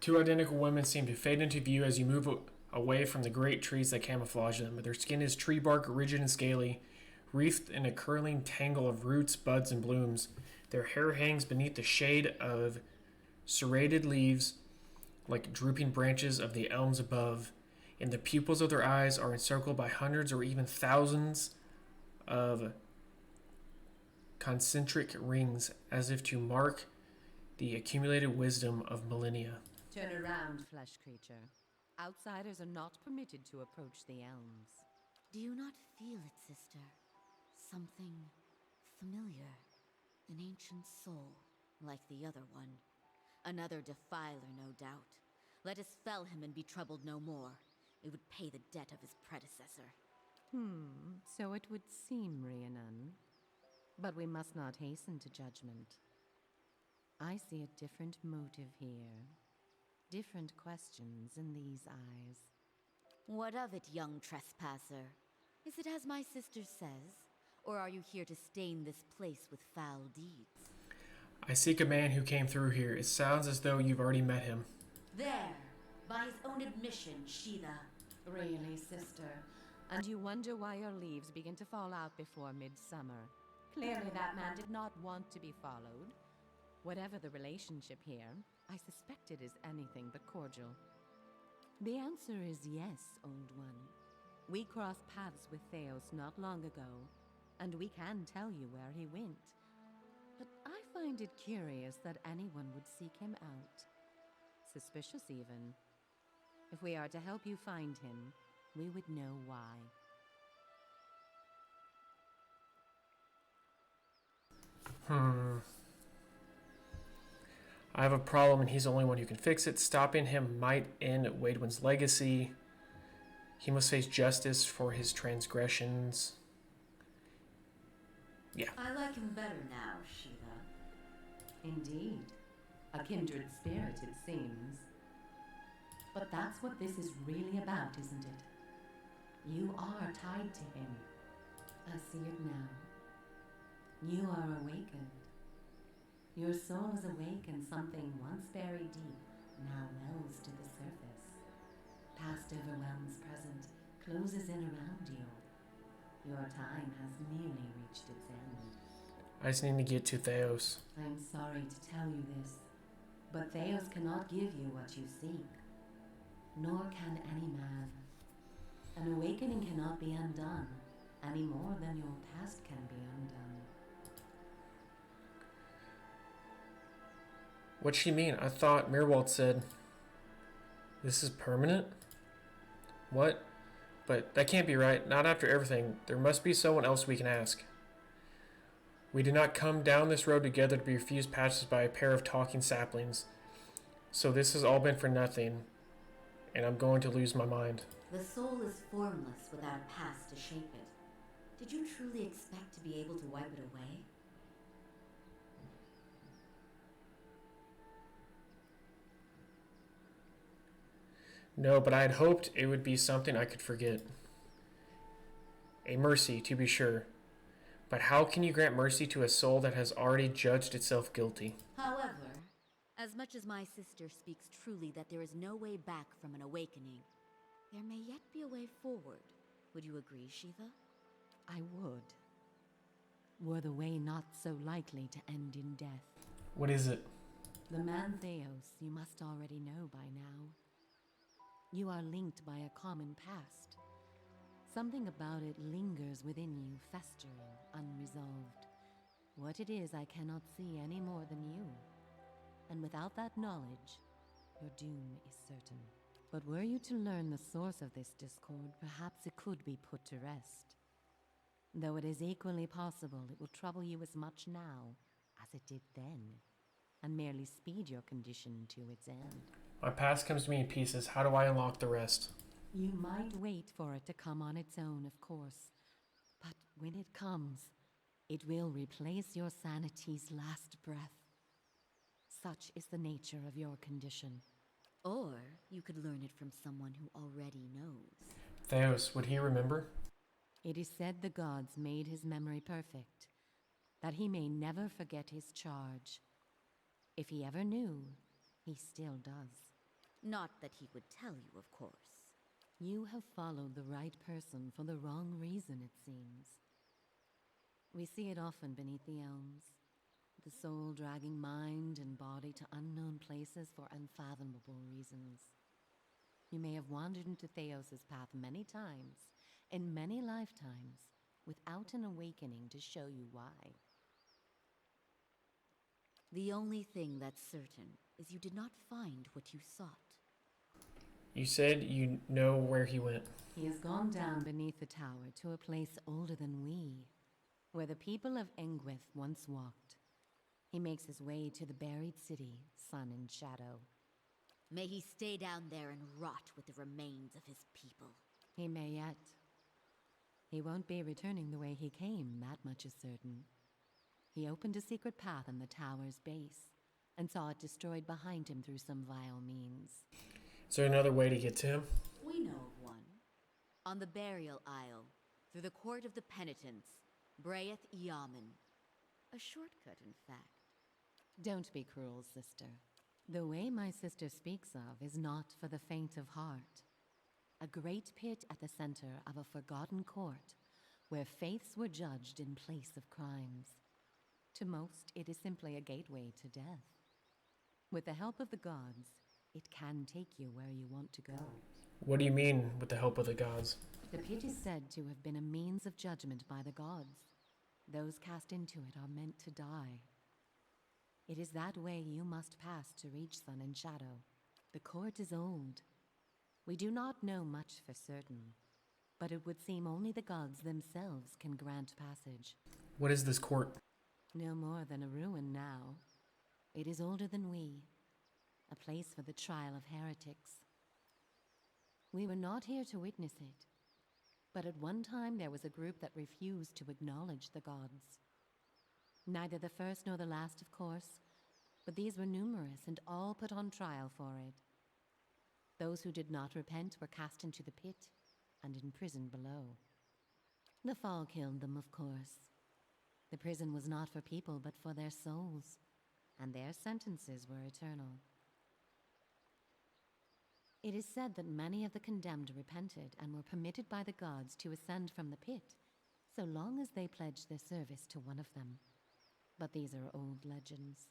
Two identical women seem to fade into view as you move away from the great trees that camouflage them. Their skin is tree bark, rigid and scaly, wreathed in a curling tangle of roots, buds, and blooms. Their hair hangs beneath the shade of serrated leaves like drooping branches of the elms above, and the pupils of their eyes are encircled by hundreds or even thousands of concentric rings, as if to mark the accumulated wisdom of millennia. Turn around, flesh creature. Outsiders are not permitted to approach the elms. Do you not feel it, sister? Something familiar. An ancient soul, like the other one. Another defiler, no doubt. Let us fell him and be troubled no more. It would pay the debt of his predecessor. So it would seem, Rhiannon. But we must not hasten to judgment. I see a different motive here. Different questions in these eyes. What of it, young trespasser? Is it as my sister says? Or are you here to stain this place with foul deeds? I seek a man who came through here. It sounds as though you've already met him. There, by his own admission, Sheila. Really, sister? And you wonder why your leaves begin to fall out before midsummer. Clearly that man did not want to be followed. Whatever the relationship here, I suspect it is anything but cordial. The answer is yes, old one. We crossed paths with Theos not long ago, and we can tell you where he went. But I find it curious that anyone would seek him out. Suspicious, even. If we are to help you find him, we would know why. I have a problem and he's the only one who can fix it. Stopping him might end Waidwin's legacy. He must face justice for his transgressions. Yeah. I like him better now, Sheila. Indeed. A kindred spirit, it seems. But that's what this is really about, isn't it? You are tied to him. I see it now. You are awakened. Your soul is awake and something once buried deep now wells to the surface. Past overwhelms present, closes in around you. Your time has nearly reached its end. I just need to get to Theos. I'm sorry to tell you this, but Theos cannot give you what you seek. Nor can any man. An awakening cannot be undone, any more than your past can be undone. What's she mean? I thought Mirwald said this is permanent? What? But that can't be right. Not after everything. There must be someone else we can ask. We did not come down this road together to be refused passage by a pair of talking saplings. So this has all been for nothing, and I'm going to lose my mind. The soul is formless without a past to shape it. Did you truly expect to be able to wipe it away? No, but I had hoped it would be something I could forget. A mercy, to be sure. But how can you grant mercy to a soul that has already judged itself guilty? However, as much as my sister speaks truly that there is no way back from an awakening, there may yet be a way forward. Would you agree, Shiva? I would. Were the way not so likely to end in death. What is it? The man Theos you must already know by now. You are linked by a common past. Something about it lingers within you, festering, unresolved. What it is I cannot see any more than you. And without that knowledge, your doom is certain. But were you to learn the source of this discord, perhaps it could be put to rest. Though it is equally possible it will trouble you as much now as it did then, and merely speed your condition to its end. My past comes to me in pieces. How do I unlock the rest? You might wait for it to come on its own, of course. But when it comes, it will replace your sanity's last breath. Such is the nature of your condition. Or you could learn it from someone who already knows. Theos, would he remember? It is said the gods made his memory perfect, that he may never forget his charge. If he ever knew, he still does. Not that he would tell you, of course. You have followed the right person for the wrong reason, it seems. We see it often beneath the elms. The soul dragging mind and body to unknown places for unfathomable reasons. You may have wandered into Theos' path many times, in many lifetimes, without an awakening to show you why. The only thing that's certain is you did not find what you sought. You said you know where he went. He has gone down beneath the tower to a place older than we, where the people of Engwith once walked. He makes his way to the buried city, Sun and Shadow. May he stay down there and rot with the remains of his people. He may yet. He won't be returning the way he came, that much is certain. He opened a secret path in the tower's base, and saw it destroyed behind him through some vile means. Is there another way to get to him? We know of one. On the burial isle, through the court of the penitents, Braeth Yaman. A shortcut, in fact. Don't be cruel, sister. The way my sister speaks of is not for the faint of heart. A great pit at the center of a forgotten court, where faiths were judged in place of crimes. To most, it is simply a gateway to death. With the help of the gods, it can take you where you want to go. What do you mean, with the help of the gods? The pit is said to have been a means of judgment by the gods. Those cast into it are meant to die. It is that way you must pass to reach Sun and Shadow. The court is old. We do not know much for certain, but it would seem only the gods themselves can grant passage. What is this court? No more than a ruin now. It is older than we, a place for the trial of heretics. We were not here to witness it, but at one time there was a group that refused to acknowledge the gods. Neither the first nor the last, of course, but these were numerous and all put on trial for it. Those who did not repent were cast into the pit and imprisoned below. The fall killed them, of course. The prison was not for people but for their souls, and their sentences were eternal. It is said that many of the condemned repented and were permitted by the gods to ascend from the pit, so long as they pledged their service to one of them. But these are old legends.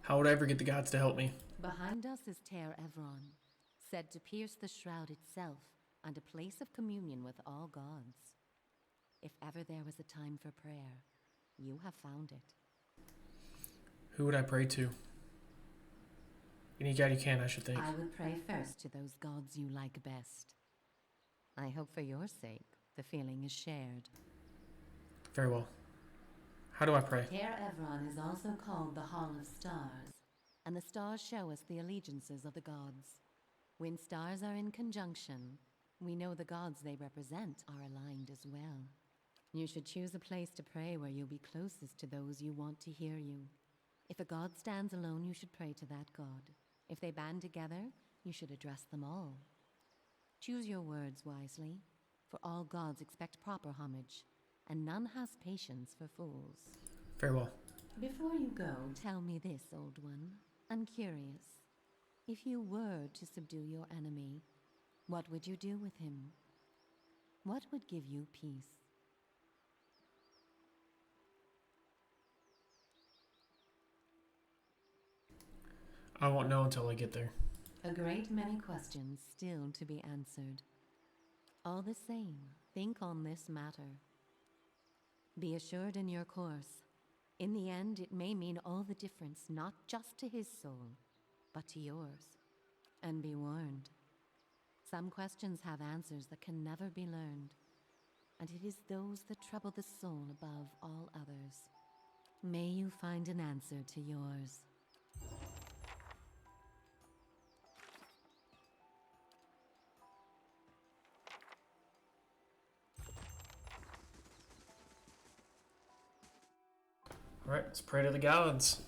How would I ever get the gods to help me? Behind us is Ter Evron, said to pierce the shroud itself and a place of communion with all gods. If ever there was a time for prayer, you have found it. Who would I pray to? Any god you can, I should think. I would pray first to those gods you like best. I hope for your sake the feeling is shared. Very well. How do I pray? Ter Evron is also called the Hall of Stars, and the stars show us the allegiances of the gods. When stars are in conjunction, we know the gods they represent are aligned as well. You should choose a place to pray where you'll be closest to those you want to hear you. If a god stands alone, you should pray to that god. If they band together, you should address them all. Choose your words wisely, for all gods expect proper homage, and none has patience for fools. Very well. Before you go, tell me this, old one. I'm curious. If you were to subdue your enemy, what would you do with him? What would give you peace? I won't know until I get there. A great many questions still to be answered. All the same, think on this matter. Be assured in your course. In the end, it may mean all the difference, not just to his soul, but to yours. And be warned. Some questions have answers that can never be learned, and it is those that trouble the soul above all others. May you find an answer to yours. Alright, let's pray to the gods.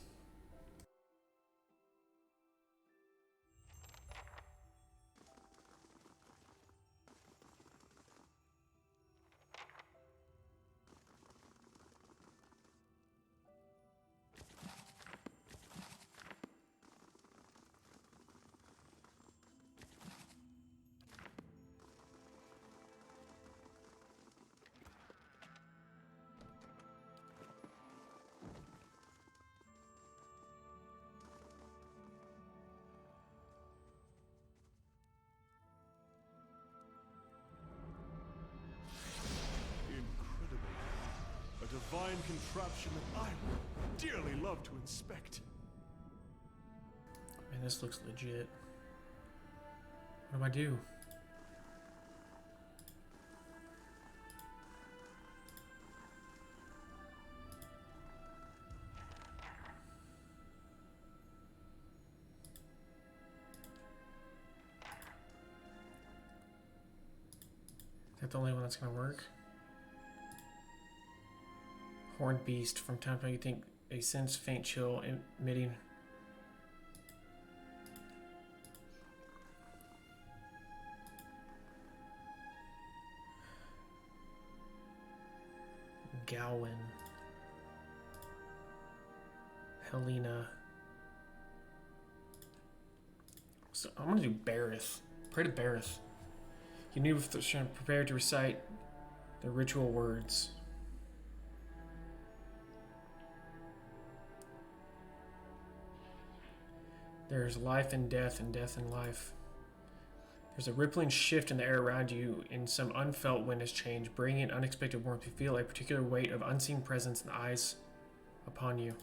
fine contraption that I would dearly love to inspect. Man, this looks legit. What do I do? Is that the only one that's gonna work? Horned beast. From time to time, you think a sense faint chill emitting. Gawain. Helena. So I'm gonna do Barith. Pray to Barith. You need to prepare to recite the ritual words. There's life and death and life. There's a rippling shift in the air around you, and some unfelt wind has changed, bringing an unexpected warmth. You feel a particular weight of unseen presence and eyes upon you.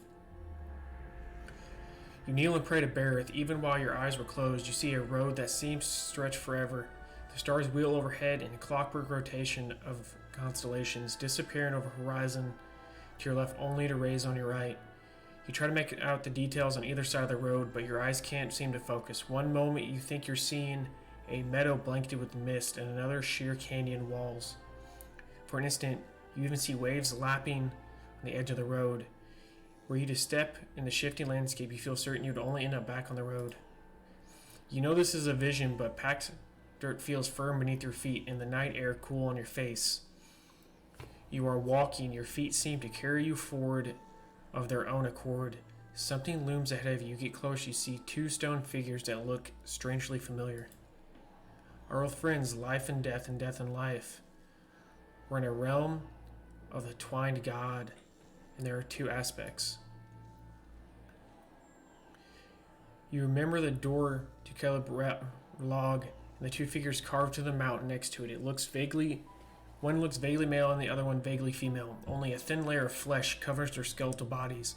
You kneel and pray to Barith. Even while your eyes were closed, you see a road that seems to stretch forever. The stars wheel overhead in a clockwork rotation of constellations, disappearing over the horizon to your left only to raise on your right. You try to make out the details on either side of the road, but your eyes can't seem to focus. One moment you think you're seeing a meadow blanketed with mist, and another sheer canyon walls. For an instant, you even see waves lapping on the edge of the road. Were you to step in the shifting landscape, you feel certain you'd only end up back on the road. You know this is a vision, but packed dirt feels firm beneath your feet, and the night air cool on your face. You are walking, your feet seem to carry you forward of their own accord. Something looms ahead of you. You get close, you see two stone figures that look strangely familiar. Our old friends, life and death and life. We're in a realm of the twined god, and there are two aspects. You remember the door to Caleb log and the two figures carved to the mountain next to it. One looks vaguely male and the other one vaguely female. Only a thin layer of flesh covers their skeletal bodies,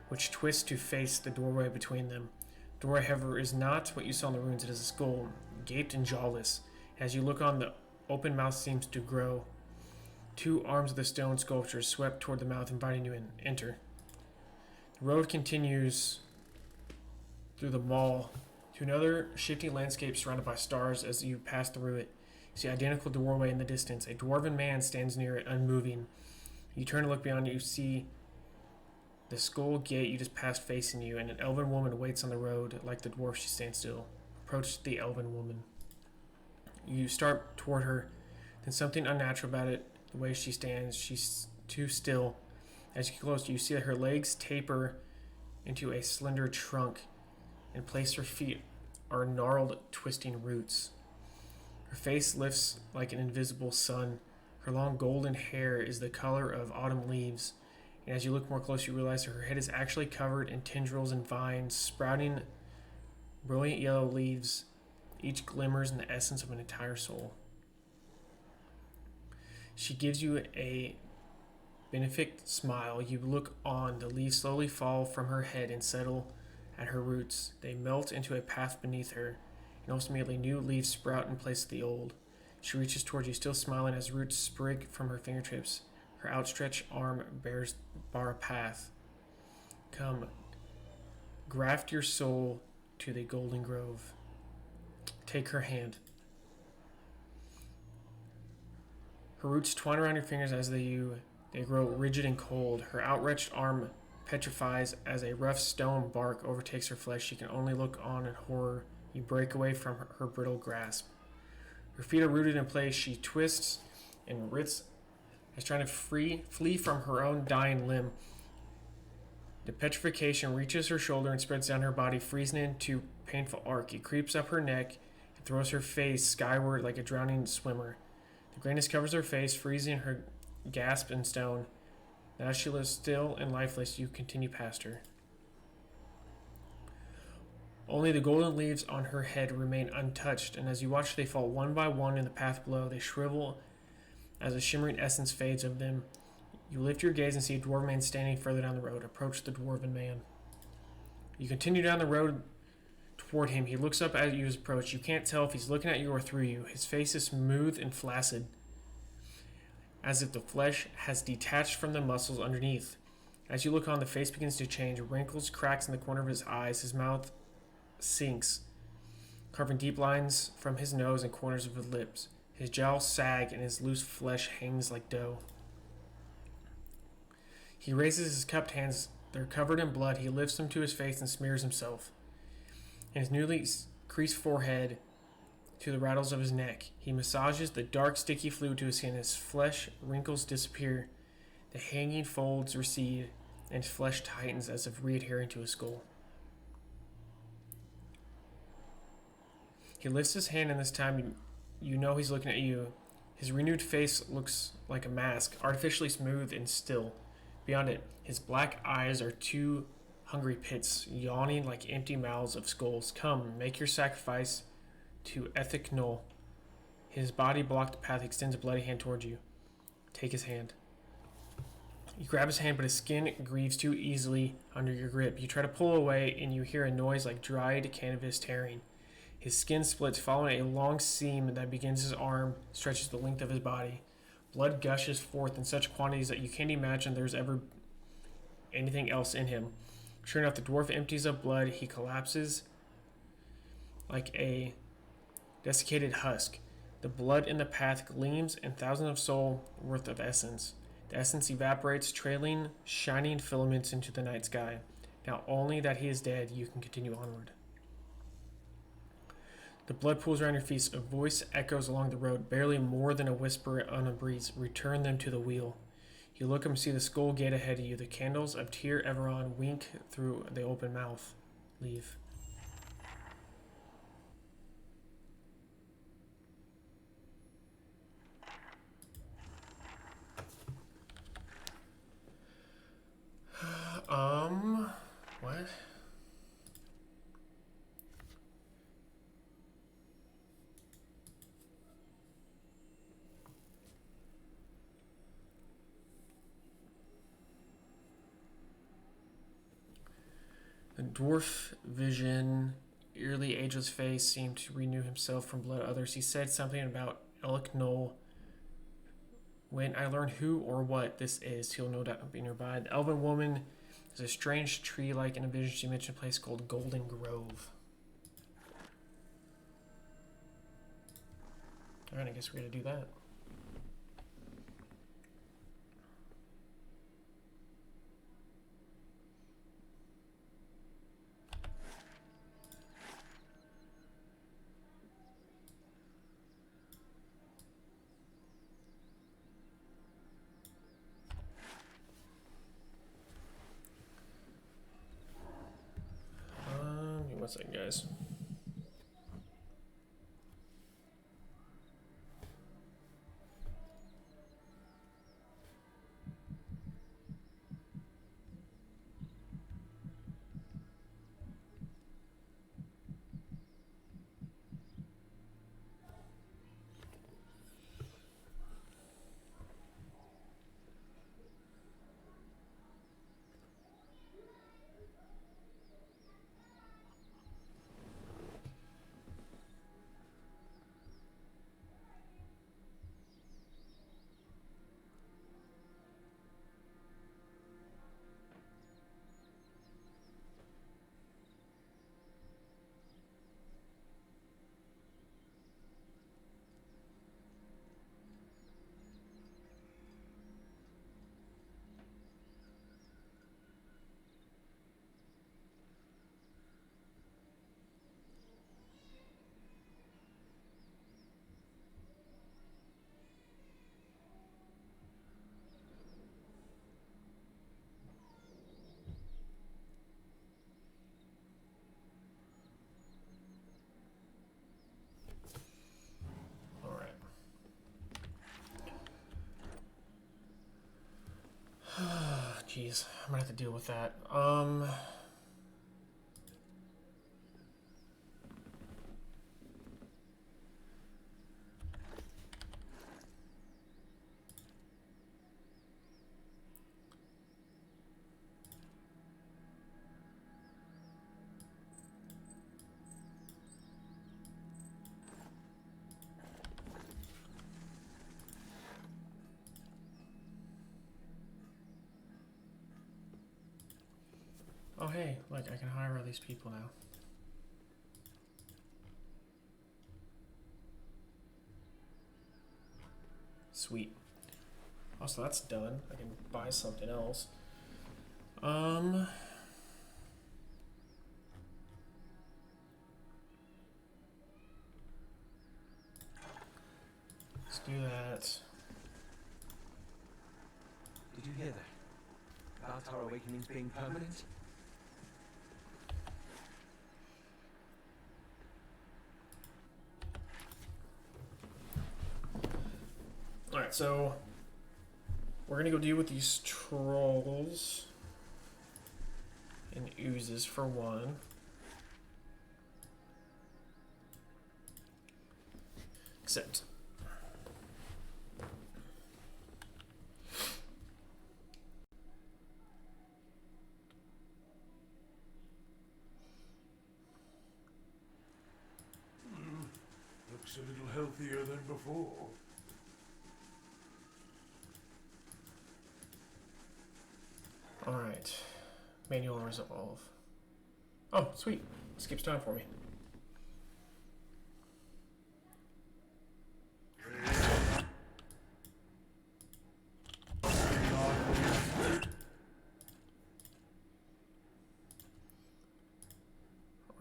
which twist to face the doorway between them. The doorway, however, is not what you saw in the ruins. It is a skull, gaped and jawless. As you look on, the open mouth seems to grow. Two arms of the stone sculpture swept toward the mouth, inviting you in. Enter. The road continues through the mall to another shifting landscape surrounded by stars. As you pass through it, you see an identical doorway in the distance. A dwarven man stands near it, unmoving. You turn to look beyond you, see the skull gate you just passed facing you, and an elven woman waits on the road. Like the dwarf, she stands still. Approach the elven woman. You start toward her, then something unnatural about it, the way she stands, she's too still. As you get close, you see that her legs taper into a slender trunk, and place her feet are gnarled, twisting roots. Her face lifts like an invisible sun. Her long golden hair is the color of autumn leaves, and as you look more closely, you realize that her head is actually covered in tendrils and vines, sprouting brilliant yellow leaves. Each glimmers in the essence of an entire soul. She gives you a benefic smile. You look on. The leaves slowly fall from her head and settle at her roots. They melt into a path beneath her, and almost immediately new leaves sprout in place of the old. She reaches towards you, still smiling, as roots sprig from her fingertips. Her outstretched arm bar a path. Come, graft your soul to the golden grove. Take her hand. Her roots twine around your fingers as they grow rigid and cold. Her outstretched arm petrifies as a rough stone bark overtakes her flesh. She can only look on in horror. You break away from her brittle grasp. Her feet are rooted in place. She twists and writhes as trying to flee from her own dying limb. The petrification reaches her shoulder and spreads down her body, freezing into painful arc. It creeps up her neck and throws her face skyward like a drowning swimmer. The grayness covers her face, freezing her gasp in stone. Now she lies still and lifeless. You continue past her. Only the golden leaves on her head remain untouched, and as you watch, they fall one by one in the path below. They shrivel as the shimmering essence fades of them. You lift your gaze and see a dwarven man standing further down the road. Approach the dwarven man. You continue down the road toward him. He looks up as you approach. You can't tell if he's looking at you or through you. His face is smooth and flaccid, as if the flesh has detached from the muscles underneath. As you look on, the face begins to change. Wrinkles, cracks in the corner of his eyes. His mouth sinks, carving deep lines from his nose and corners of his lips. His jowls sag and his loose flesh hangs like dough. He raises his cupped hands. They're covered in blood. He lifts them to his face and smears himself and his newly creased forehead to the rattles of his neck. He massages the dark, sticky fluid to his skin. His flesh wrinkles disappear. The hanging folds recede, and his flesh tightens as if readhering to his skull. He lifts his hand, and this time you know he's looking at you. His renewed face looks like a mask, artificially smooth and still. Beyond it, his black eyes are two hungry pits, yawning like empty mouths of skulls. Come, make your sacrifice to Ethic Null. His body blocked the path. He extends a bloody hand towards you. Take his hand. You grab his hand, but his skin grieves too easily under your grip. You try to pull away, and you hear a noise like dried canvas tearing. His skin splits, following a long seam that begins his arm, stretches the length of his body. Blood gushes forth in such quantities that you can't imagine there's ever anything else in him. Sure enough, the dwarf empties of blood. He collapses like a desiccated husk. The blood in the path gleams in thousands of soul worth of essence. The essence evaporates, trailing shining filaments into the night sky. Now only that he is dead, you can continue onward. The blood pools around your feet. A voice echoes along the road, barely more than a whisper on a breeze. Return them to the wheel. You look up and see the skull gate ahead of you. The candles of Tyr Everon wink through the open mouth. Leave. What? The dwarf vision, eerily ageless face, seemed to renew himself from blood others. He said something about Elk Knoll. When I learn who or what this is, he'll no doubt be nearby. The elven woman is a strange tree-like in a vision. She mentioned a place called Golden Grove. Alright, I guess we're gonna do that. Give me 1 second, guys. Jeez, I'm gonna have to deal with that. hey, like I can hire all these people now. Sweet. Also, that's done. I can buy something else. Let's do that. Did you hear that? About our awakenings being permanent? Alright, so we're gonna go deal with these trolls and oozes for one. Except Looks a little healthier than before. alright. Manual resolve. Oh, sweet. Skips time for me.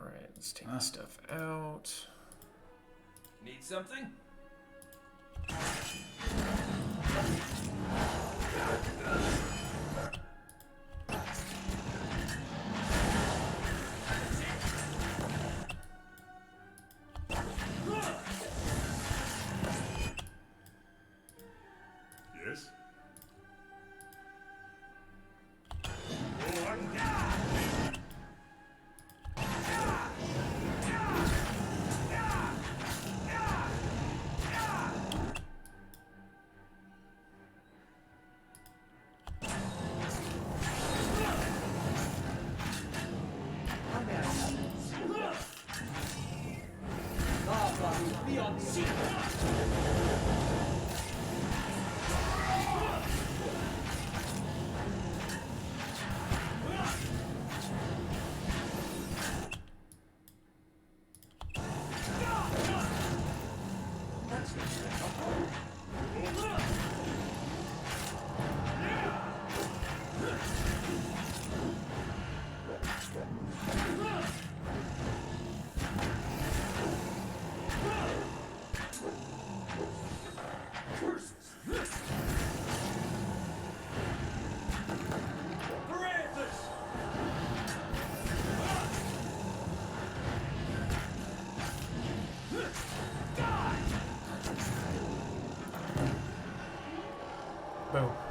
Alright, let's take this stuff out. Need something? Yes? Boom.